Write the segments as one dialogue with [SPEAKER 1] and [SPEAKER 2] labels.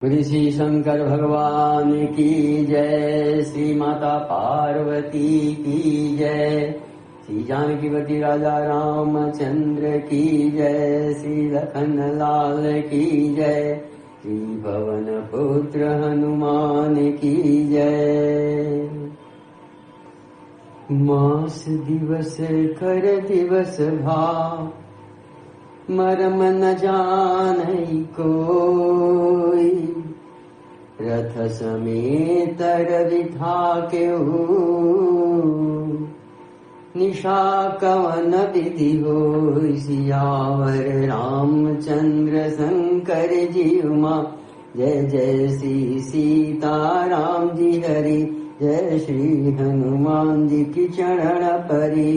[SPEAKER 1] बोलिए श्री शंकर भगवान की जय, श्री माता पार्वती की जय, श्री जानकीवती राजा रामचंद्र की जय, श्री लखन लाल की जय, श्री पवन पुत्र हनुमान की जय। मास दिवस कर दिवस भाव, मरम न जानई कोई, रथ समेत रवि ठाकेहु, निशा कवन विधि होई, सियावर रामचंद्र शंकर जी उमा। जय जय श्री सीताराम जी हरि, जय श्री हनुमान जी की चरण परी।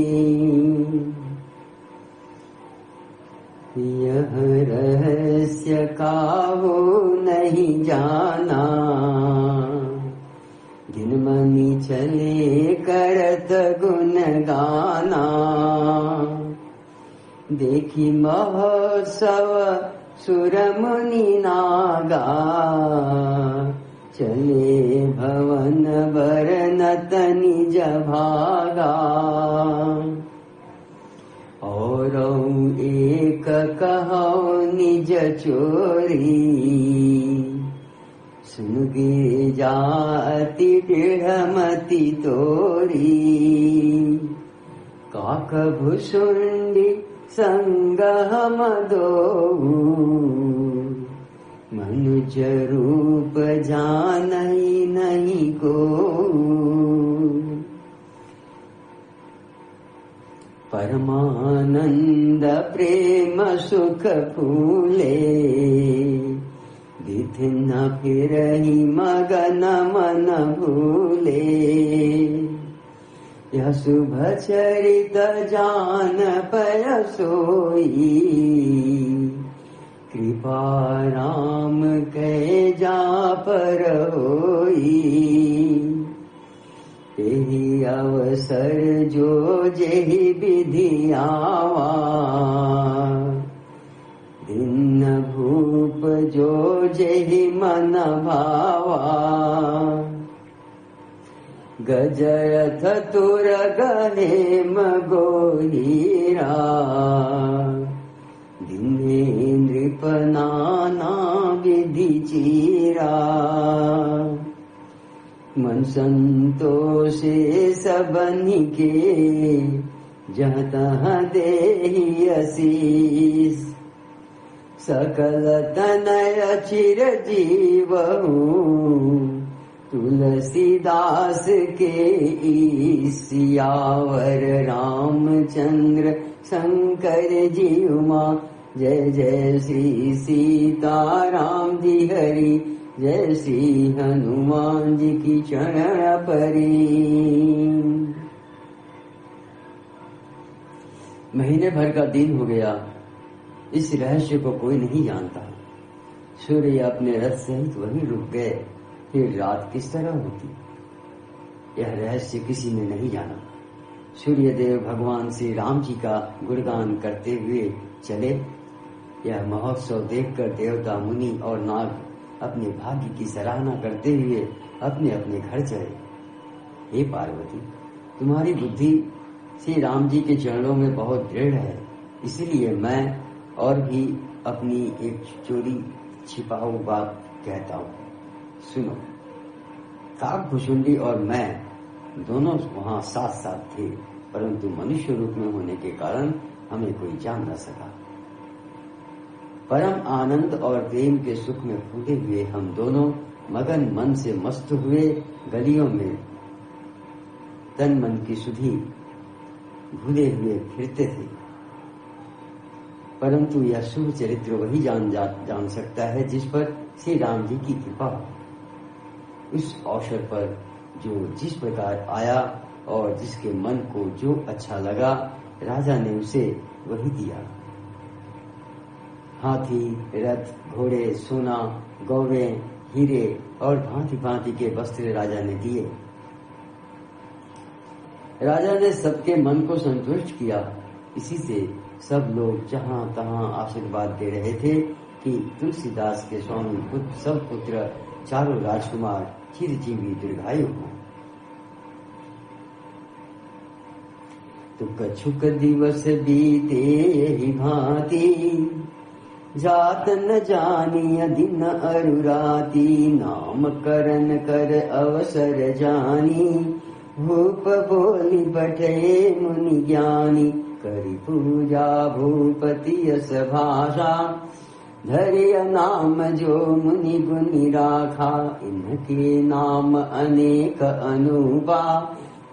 [SPEAKER 1] यह रहस्य काहू नहीं जाना, दिन मनि चले करत गुण गाना। देखी महोत्सव सुर मुनि नागा, चले भवन बरनत निज भागा। और एक कहो निज चोरी, सुन गे जाति दृढ़मति तोरी। काक भुसुंडी संग हम दोऊ, मनुज रूप जानई नहीं को। परमानंद प्रेम सुख फूले, विधि न फिरहि मगन मन भूले। यह शुभ चरित जान पय सोई, कृपा राम कै जा पर होई। तेहि अवसर जो जेहि विधि आवा, दिन भूप जो जेहि मन भावा। गजरथ तुर गहेम गोहीरा, दिने नृप नाना विधि चीरा। मन संतोषे सबनि के, जहाँ तहाँ देहि असीस। सकल तनय चिर जीवहु, तुलसीदास के ईस। सियावर रामचंद्र शंकर जी उमा। जय जय श्री सीताराम जी हरि, जय श्री हनुमान जी की चरण परी। महीने भर का दिन हो गया, इस रहस्य को कोई नहीं जानता। सूर्य अपने रथ सहित वहीं रुक गए, फिर रात किस तरह होती, यह रहस्य किसी ने नहीं जाना। सूर्यदेव भगवान श्री राम जी का गुणगान करते हुए चले। यह महोत्सव देखकर देवता, मुनि और नाग अपने भाग्य की सराहना करते हुए अपने अपने घर चले। हे पार्वती, तुम्हारी बुद्धि श्री राम जी के चरणों में बहुत दृढ़ है, इसलिए मैं और भी अपनी एक चोरी छिपाऊ बात कहता हूँ, सुनो। काकभुसुंडी और मैं दोनों वहाँ साथ साथ थे, परंतु मनुष्य रूप में होने के कारण हमें कोई जान न सका। परम आनंद और प्रेम के सुख में फूटे हुए हम दोनों मगन मन से मस्त हुए गलियों में तन मन की सुधि भूले हुए फिरते थे। परंतु यह शुभ चरित्र वही जान सकता है जिस पर श्री राम जी की कृपा हो। उस अवसर पर जो जिस प्रकार आया और जिसके मन को जो अच्छा लगा, राजा ने उसे वही दिया। हाथी, रथ, घोड़े, सोना, गौवें, हीरे और भांति भांति के वस्त्र राजा ने दिए। राजा ने सबके मन को संतुष्ट किया। इसी से सब लोग जहां तहां आशीर्वाद दे रहे थे कि तुलसीदास के स्वामी सब पुत्र चारों राजकुमार चिरजीवी दीर्घायु हों। तो कछुक दिवस बीते यही भांति, जात न जानिय दिन अरुराती, नाम करन कर अवसर जानी, भूप बोली बैठे मुनि ज्ञानी, करि पूजा भूपति यस भाषा, धरिय नाम जो मुनि गुनि राखा, इनके नाम अनेक अनूपा,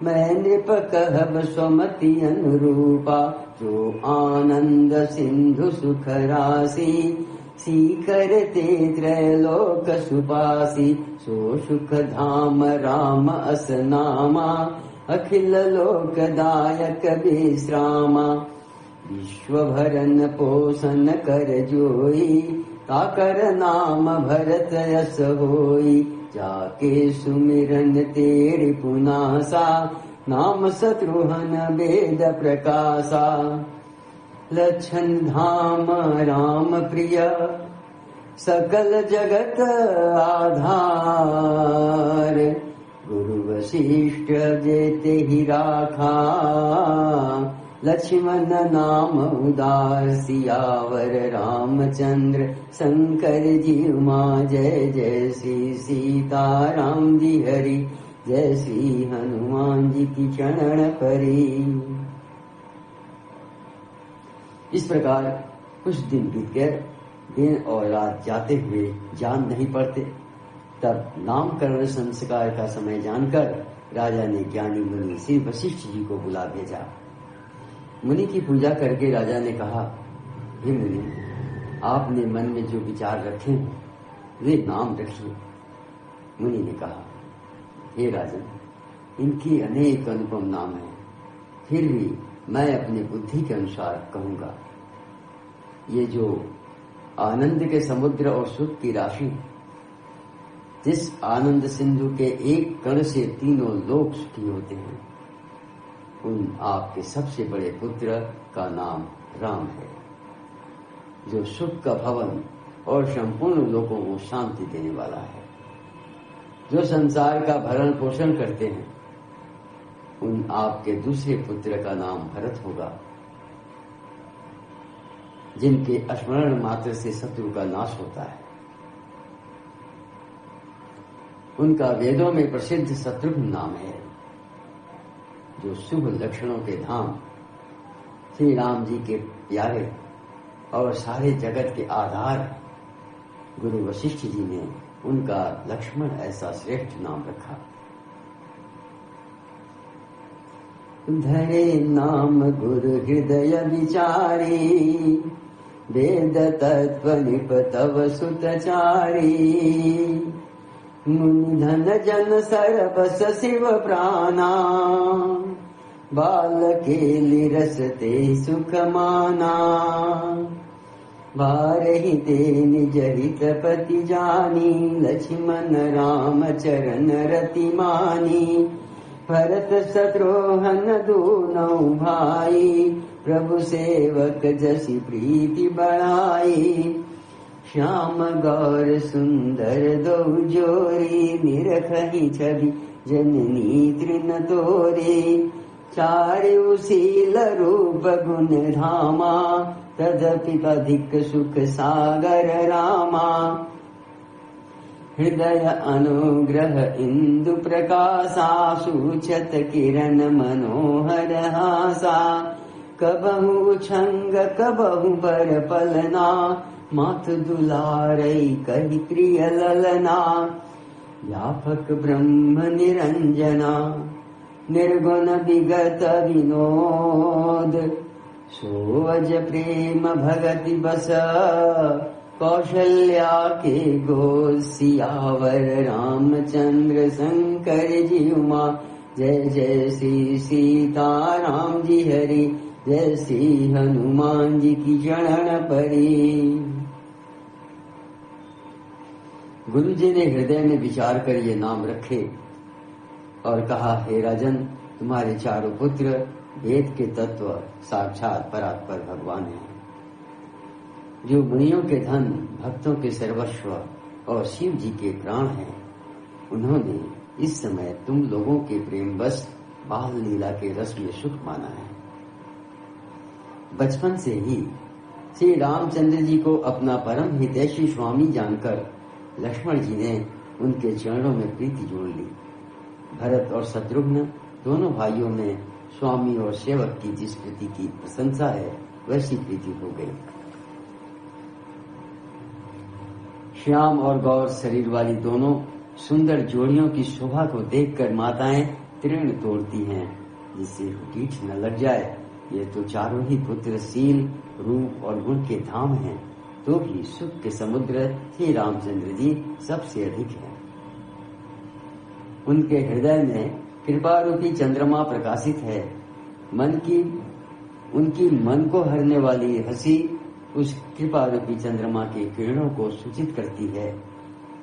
[SPEAKER 1] मैं नृप कहब स्वमति अनुरूपा, जो आनंद सिंधु सुख राशि, सीकर ते त्रैलोक सुपासी, सो सुख धाम राम अस नामा, अखिल लोक दायक विश्रामा, विश्व भरन पोषण कर जोई, ताकर नाम भरत यस होई, जाके सुमिरन तेरि पुनासा, नाम शत्रुघ्न वेद प्रकाशा, लक्षण धाम राम प्रिय, सकल जगत आधार, गुरु वशिष्ठ जेते ही राखा, लक्ष्मण नाम उदार, सियावर रामचंद्र शंकर जी उमा, जय जय श्री सीता राम जी हरि, जय श्री हनुमान जी की चरण परी। इस प्रकार कुछ दिन बीत गए, दिन और रात जाते हुए जान नहीं पड़ते। तब नामकरण संस्कार का समय जानकर राजा ने ज्ञानी मुनि श्री वशिष्ठ जी को बुला भेजा। मुनि की पूजा करके राजा ने कहा, हे मुनि, आपने मन में जो विचार रखे हैं वे नाम रखिए। मुनि ने कहा, हे राजन, इनकी अनेक अनुपम नाम हैं, फिर भी मैं अपनी बुद्धि के अनुसार कहूंगा। ये जो आनंद के समुद्र और सुख की राशि, जिस आनंद सिंधु के एक कण से तीनों लोक सुखी होते हैं, उन आपके सबसे बड़े पुत्र का नाम राम है, जो सुख का भवन और संपूर्ण लोगों को शांति देने वाला है, जो संसार का भरण पोषण करते हैं। उन आपके दूसरे पुत्र का नाम भरत होगा, जिनके स्मरण मात्र से शत्रु का नाश होता है। उनका वेदों में प्रसिद्ध शत्रुघ्न नाम है, जो शुभ लक्षणों के धाम श्री राम जी के प्यारे और सारे जगत के आधार। गुरु वशिष्ठ जी ने उनका लक्ष्मण ऐसा श्रेष्ठ नाम रखा। धरे नाम गुरु हृदय विचारी, वेद तत्व निप तव सुतचारी, मुनि धन जन सरबस शिव प्राणा, बाल केलि रसते सुख माना, बारहि ते निज हित पति जानी, लक्ष्मण राम चरण रति मानी, भरत शत्रुघ्न दूनौ भाई, प्रभु सेवक जसि प्रीति बढ़ाई, श्याम गौर सुंदर दो जोरी, निरखहि छवि जननी तृण तोरी, चारु शील रूप गुण धामा, तदपि अधिक सुख सागर रामा, हृदय अनुग्रह इंदु प्रकाशा, सूचत किरण मनोहर हासा, कबहु छंग कबहु पर पलना, मात दुलारई कहि प्रिय ललना, व्यापक ब्रह्म निरंजना, निर्गुण विगत विनोद, सोअज प्रेम भगति बस, कौशल्या के गोद, सियावर रामचंद्र शंकर जी उमा, जय जय श्री सीता राम जी हरि, जय श्री हनुमान जी की चरण परी। गुरु जी ने हृदय में विचार कर ये नाम रखे और कहा, हे राजन, तुम्हारे चारों पुत्र वेद के तत्व साक्षात परात्पर भगवान हैं, जो मुनियों के धन भक्तों के सर्वस्व और शिव जी के प्राण हैं। उन्होंने इस समय तुम लोगों के प्रेम बस बाल लीला के रस में सुख माना है। बचपन से ही श्री रामचंद्र जी को अपना परम हितैषी स्वामी जानकर लक्ष्मण जी ने उनके चरणों में प्रीति जोड़ ली। भरत और शत्रुघ्न दोनों भाइयों में स्वामी और सेवक की जिस प्रीति की प्रशंसा है वैसी प्रीति हो गई। श्याम और गौर शरीर वाली दोनों सुंदर जोड़ियों की शोभा को देखकर माताएं तृण तोड़ती हैं, जिससे कीट न लग जाए। ये तो चारों ही पुत्र शील, रूप और गुण के धाम हैं, तो भी सुख के समुद्र श्री रामचंद्र जी सबसे अधिक हैं। उनके हृदय में कृपा रूपी चंद्रमा प्रकाशित है। उनकी मन को हरने वाली हंसी उस कृपा रूपी चंद्रमा के किरणों को सूचित करती है।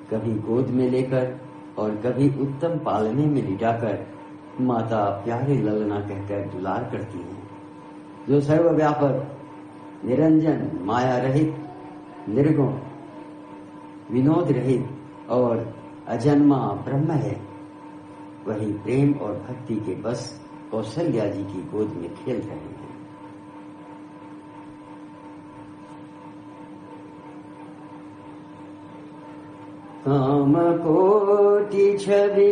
[SPEAKER 1] कभी गोद में लेकर और कभी उत्तम पालने में लिटाकर माता प्यारे ललना कहकर दुलार करती है। जो सर्वव्यापक, निरंजन, माया रहित, निर्गुण, विनोद रहित और अजन्मा ब्रह्म है, वही प्रेम और भक्ति के बस कौशल्या जी की गोद में खेल रहे हैं। काम कोटि छवि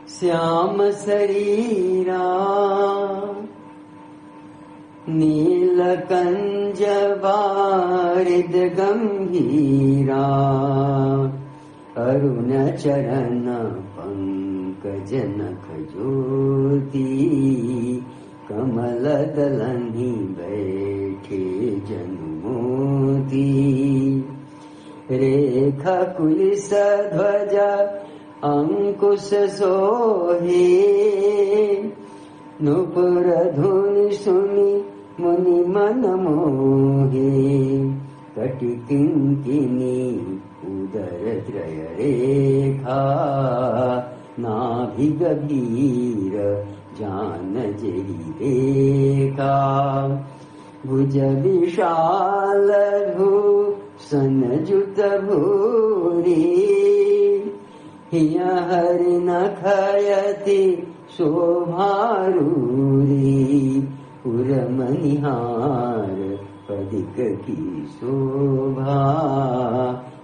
[SPEAKER 1] श्याम शरीरा, नीलकंज बारिद गंभीरा, अरुण चरण पंकज नख ज्योति, कमल दलनि बैठे जनुमोती, रेखा कुलिस ध्वज अंकुश सोहे, नुपुर धुनि सुनि मुनि मन मोहे, कटि किंकिनी उदर त्रय रेखा, नाभि गभीर जान जेहि देखा, भुज विशाल भूषण जुत भूरि, हिय हरि नखयति शोभारूरी, पुरमनिहार पदिक की शोभा,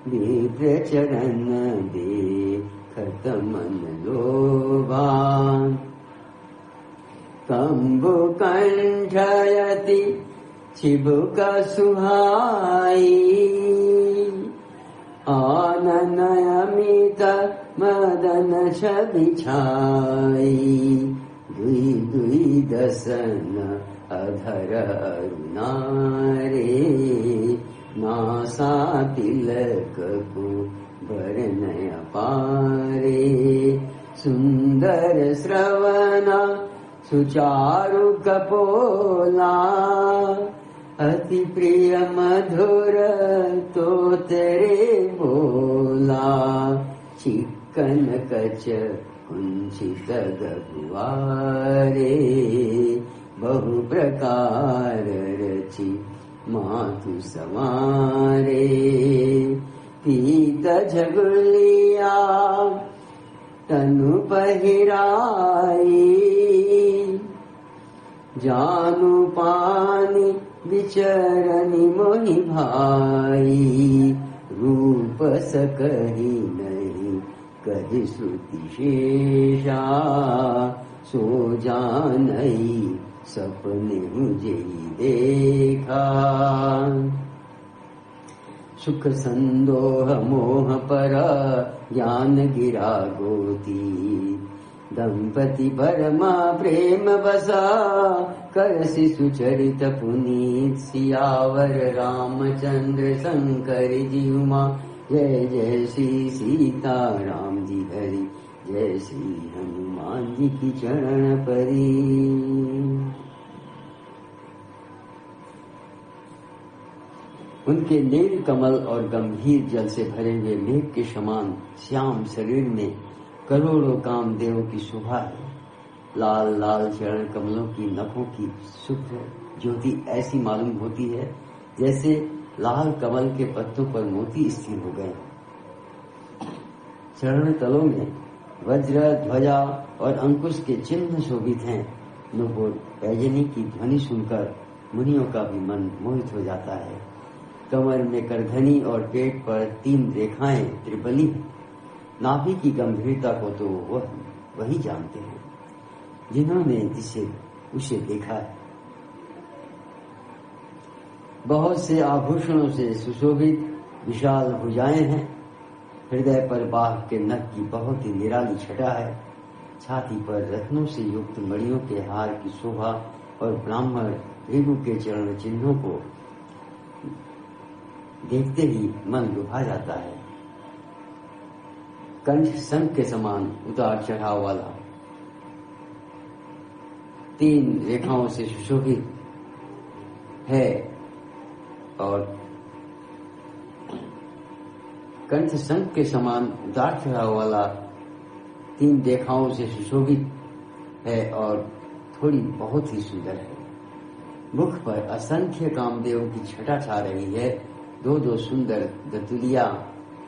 [SPEAKER 1] विप्र चरण देखत मन लोभा, कंबु कंठयति चिबुक सुहाई, आनन अमित मदन छवि छाई, दुई दुई दसन अधर अरुणारे, नासा तिलक को बरनय पारे, सुंदर श्रवणा सुचारु कपोला, अति प्रिय मधुर तो तेरे बोला, चिक्कन कच कुंचित गगुआरे, बहु प्रकार रचि मातु समारे, पीत झगुलिया तनु पहिराई, जानु पानी विचरनि मोहि भाई, रूप सकहि नहीं कहि श्रुति शेषा, सो जानई सपने जेहि देखा, सुख संदोह मोह पर ज्ञान गिरा गोती, दंपति परमा प्रेम बसा, करसि सुचरित पुनीत, सियावर रामचंद्र शंकर जी उमा, जय जय श्री सीता राम जी हरि, जय श्री हनुमान जी की चरण परी। उनके नील कमल और गंभीर जल से भरे हुए मेघ के समान श्याम शरीर में करोड़ों कामदेव की शोभा है। लाल लाल चरण कमलों की नखों की शुभ्र ज्योति ऐसी मालूम होती है जैसे लाल कमल के पत्तों पर मोती स्थिर हो गए। चरण तलों में वज्र, ध्वजा और अंकुश के चिन्ह शोभित हैं। नुपुर पैजनी की ध्वनि सुनकर मुनियों का भी मन मोहित हो जाता है। कमर में करधनी और पेट पर 3 रेखाएं त्रिबली। नाभि की गंभीरता को तो वही जानते हैं जिन्होंने उसे देखा है। बहुत से आभूषणों से सुशोभित विशाल भुजाएं हैं। हृदय पर बाघ के नख की बहुत ही निराली छटा है। छाती पर रत्नों से युक्त मणियों के हार की शोभा और ब्राह्मण भृगु के चरण चिन्हों को देखते ही मन लुभा जाता है। कंठ शंख के समान उतार चढ़ाव वाला 3 रेखाओं से सुशोभित है और कंठ शंख के समान उतार चढ़ाव वाला 3 रेखाओं से सुशोभित है और थोड़ी बहुत ही सुंदर है। मुख पर असंख्य कामदेव की छटा छा रही है। 2 सुंदर दतुलियां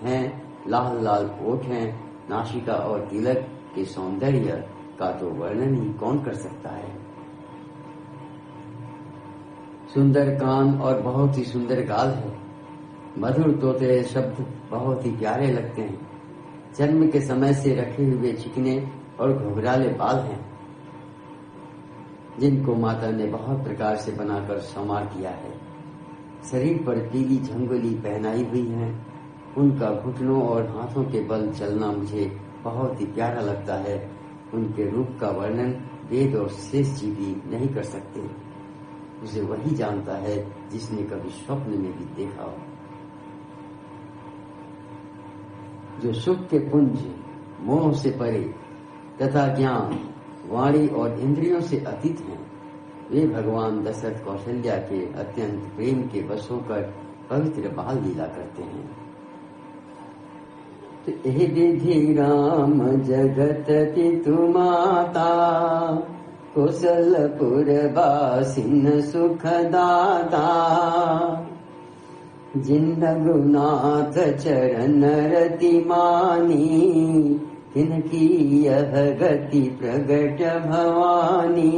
[SPEAKER 1] हैं। लाल लाल ओठ हैं। नासिका और तिलक के सौंदर्य का तो वर्णन ही कौन कर सकता है। सुंदर कान और बहुत ही सुंदर गाल है। मधुर तोते शब्द बहुत ही प्यारे लगते हैं। जन्म के समय से रखे हुए चिकने और घुघराले बाल हैं जिनको माता ने बहुत प्रकार से बनाकर संवार किया है। शरीर पर पीली झंगोली पहनाई हुई है। उनका घुटनों और हाथों के बल चलना मुझे बहुत ही प्यारा लगता है। उनके रूप का वर्णन वेद और शेष जी भी नहीं कर सकते। उसे वही जानता है जिसने कभी स्वप्न में भी देखा हो। जो सुख के पुंज मोह से परे तथा ज्ञान, वाणी और इंद्रियों से अतीत हैं, वे भगवान दशरथ कौशल्या के अत्यंत प्रेम के वश होकर पवित्र बाल लीला करते हैं। तो हे विधि राम जगत पितु माता, कौशलपुर वासिन सुखदाता, जिन रघुनाथ चरण रति मानी, तिनकी यह गति प्रगट भवानी।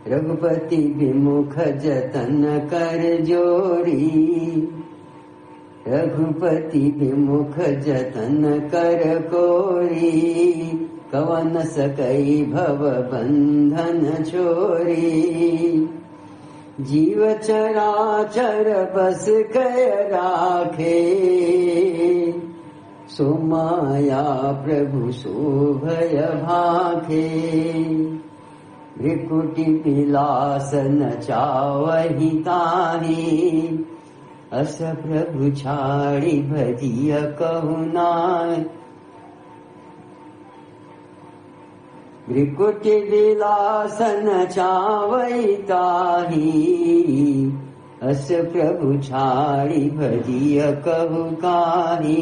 [SPEAKER 1] रघुपति विमुख जतन कर जोरी, रघुपति विमुख जतन कर कोरी, कवन सकई भव बंधन छोरी। जीव चराचर बस कय राखे, सो माया प्रभु शोभय भाखे। भृकुटि विलास नचावहि ताहि, अस प्रभु छाड़ी भजिय कहु नाहि। भृकुटि विलास नचावहि ताहि, अस प्रभु छाड़ी भजिय कहु काहि।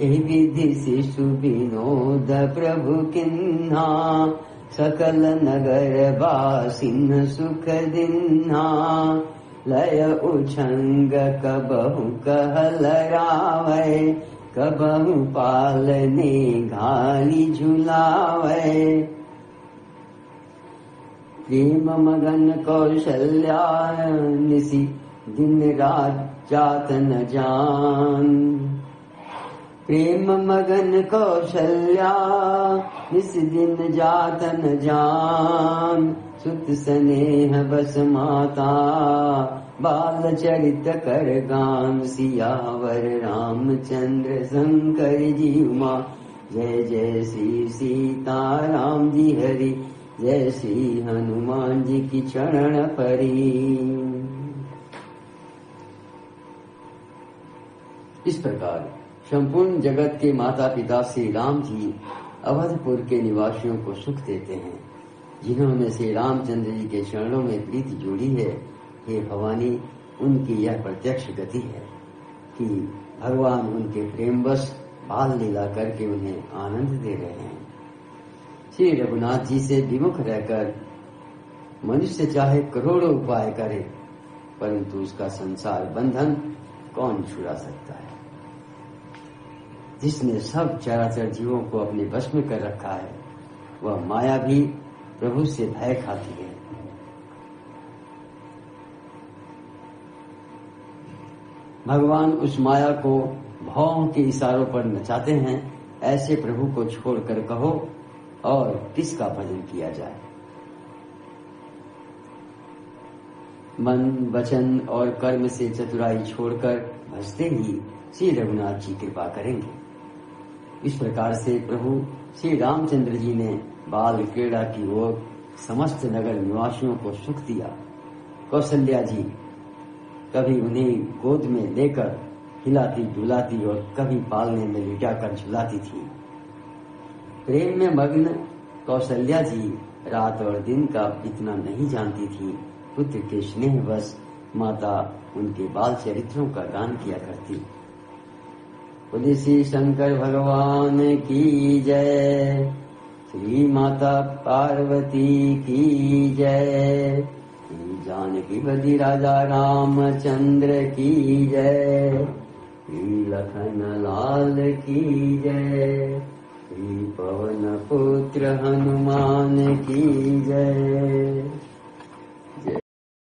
[SPEAKER 1] एहि विधि शिशु विनोद प्रभु किन्हा, सकल नगर वासिन सुख दिन्हा। लय उछंग कबहु कहलरावै, कबहु पालने घाली झुलावै। प्रेम मगन कौशल्या निसी दिन रात जात न जान। प्रेम मगन कौशल्या निस दिन जात न जान। सुत स्नेह बस माता, बाल चरित कर गान। सियावर रामचंद्र शंकर जी उमा, जय जय श्री सीता राम जी हरि, जय श्री हनुमान जी की चरण परी। इस प्रकार संपूर्ण जगत के माता पिता श्री राम जी अवधपुर के निवासियों को सुख देते हैं। जिन्होंने श्री रामचंद्र जी के चरणों में प्रीति जोड़ी है, हे भवानी, उनकी यह प्रत्यक्ष गति है कि भगवान उनके प्रेमवश बाल लीला करके उन्हें आनंद दे रहे हैं। श्री रघुनाथ जी से विमुख रहकर मनुष्य चाहे करोड़ों उपाय करे परंतु उसका संसार बंधन कौन छुड़ा सकता है। जिसने सब चराचर जीवों को अपने वश में कर रखा है, वह माया भी प्रभु से भय खाती है। भगवान उस माया को भावों के इशारों पर नचाते हैं। ऐसे प्रभु को छोड़कर कहो और किसका भजन किया जाए। मन, वचन और कर्म से चतुराई छोड़कर भजते ही श्री रघुनाथ जी कृपा करेंगे। इस प्रकार से प्रभु श्री रामचंद्र जी ने बाल क्रीड़ा की ओर समस्त नगर निवासियों को सुख दिया। कौशल्या जी कभी उन्हें गोद में लेकर हिलाती डुलाती और कभी पालने में लिटाकर झुलाती थी। प्रेम में मग्न कौशल्या जी रात और दिन का इतना नहीं जानती थी। पुत्र के स्नेहवश माता उनके बाल चरित्रों का गान किया करती। बोले श्री शंकर भगवान की जय, श्री माता पार्वती की जय, श्री जानकी बदी राजा रामचंद्र की जय, श्री लखन लाल की जय, श्री पवन पुत्र हनुमान की जय।